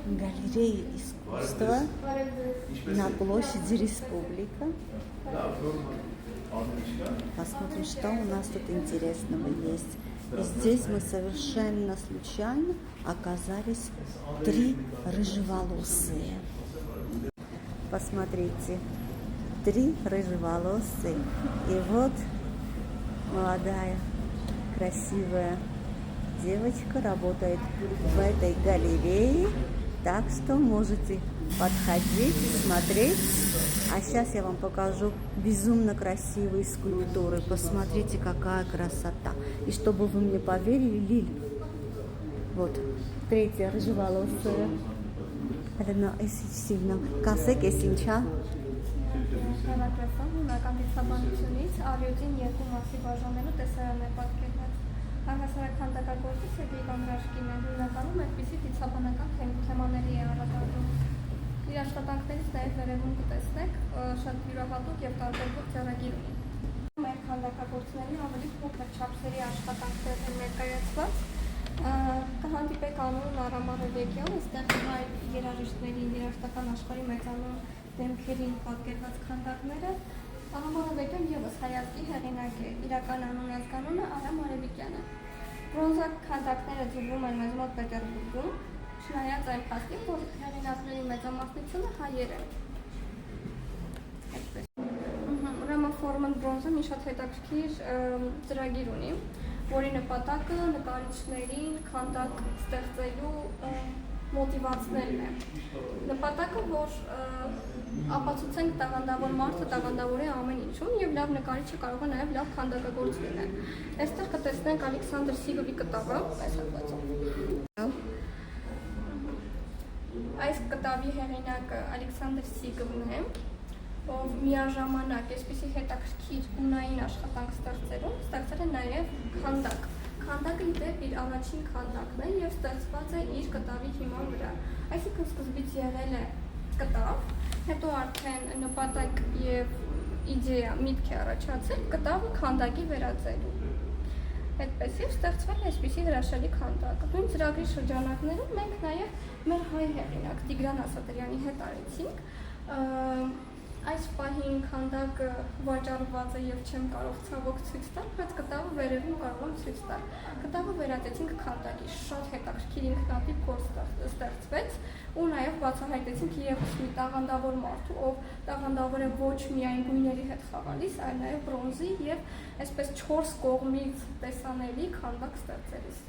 галерея искусства на площади Республика. Посмотрим, что у нас тут интересного есть. И здесь мы совершенно случайно оказались 3 рыжеволосые. Посмотрите, 3 рыжеволосые. И вот молодая, красивая девочка работает в этой галерее. Так что можете подходить, смотреть. А сейчас я вам покажу безумно красивые скульптуры. Посмотрите, какая красота. И чтобы вы мне поверили, Лиль. Вот, 3-я рыжеволосая. Она сильно. Касեք էս ինչա։ Հավաքրասան հունական դիցաբանությունից արյոդին 2 մասի բաժանելու տեսարան է պատկերված։ Առհասարակ քանդակագործիչ է Գիգամրաշկին է, հիմնականում այդպիսի դիցաբանական թեմաների է անդրադառնում։ Իր աշխատանքներից նաև վերևում կտեսնեք շատ յուրահատուկ եւ տարբերվող ձեռագիր ունի։ Մեր քանդակագործների ավելի փոքր չափսերի աշխատանքներ են ներկայացված։ Կհանդիպեք անուն Արամ Արևեկյան, այստեղ հայ երաժիշտների երաժշտական աշխարհի մեծանուն դեմքերին պատկերված քանդակները։ Արամ Արևեկյան ևս հայացքի հեղինակ է, իրական անուն-ազգանունը Արամ Արևիկյան է։ Բրոնզա քանդակները ձուլվում են մեծ մոտ Պետերբուրգում, չնայած այն փաստին, որ հեղինակների մեծամասնությունը հայեր են։ Ռամաֆորմն բրոնզը մի շատ հետաքրքիր ծրագիր ունի, որի նպատակը նկարիչներին քանդակ ստեղծելու մոտիվացնելն է։ Նպատակը, որ ապացուցենք տաղանդավոր մարդը տաղանդավոր է ամեն ինչում եւ լավ նկարիչը կարող է նաեւ լավ քանդակագործ լինել։ Այստեղ կտեսնենք Ալեքսանդր Սիգովի կտավը, այս հատվածում։ Այս կտավի հեղինակը Ալեքսանդր Սիգովն է, ով միաժամանակ այսպիսի հետաքրքիր ունային աշխատանք ստեղծել է նաև քանդակ։ Քանդակը իդեպ իր առաջին քանդակն է եւ ստեղծված է իր կտավի հիման վրա։ Այսինքն սկզբից եղել է կտավ, հետո արդեն նպատակ եւ իդեա միտք է առաջացել կտավը քանդակի վերածելու։ Այդպես եւ ստեղծվել է այսպիսի հրաշալի քանդակ։ Նույն ծրագրի շրջանակներում մենք նաեւ մեր հայ հեղինակ Տիգրան Ասատրյանի հետ արեցինք այս պահին քանդակը վաճառված է եւ չեմ կարող ցավոք ցույց տալ, բայց կտավը վերևում կարող եմ ցույց տալ։ Կտավը վերածեցինք քանդակի, շատ հետաքրքիր ինքնատիպ գործ ստեղծվեց ու նաեւ բացահայտեցինք եւս մի տաղանդավոր մարդու, ով տաղանդավոր է ոչ միայն գույների հետ խաղալիս, այլ նաեւ բրոնզի եւ այսպես 4 կողմից տեսանելի քանդակ ստեղծելիս։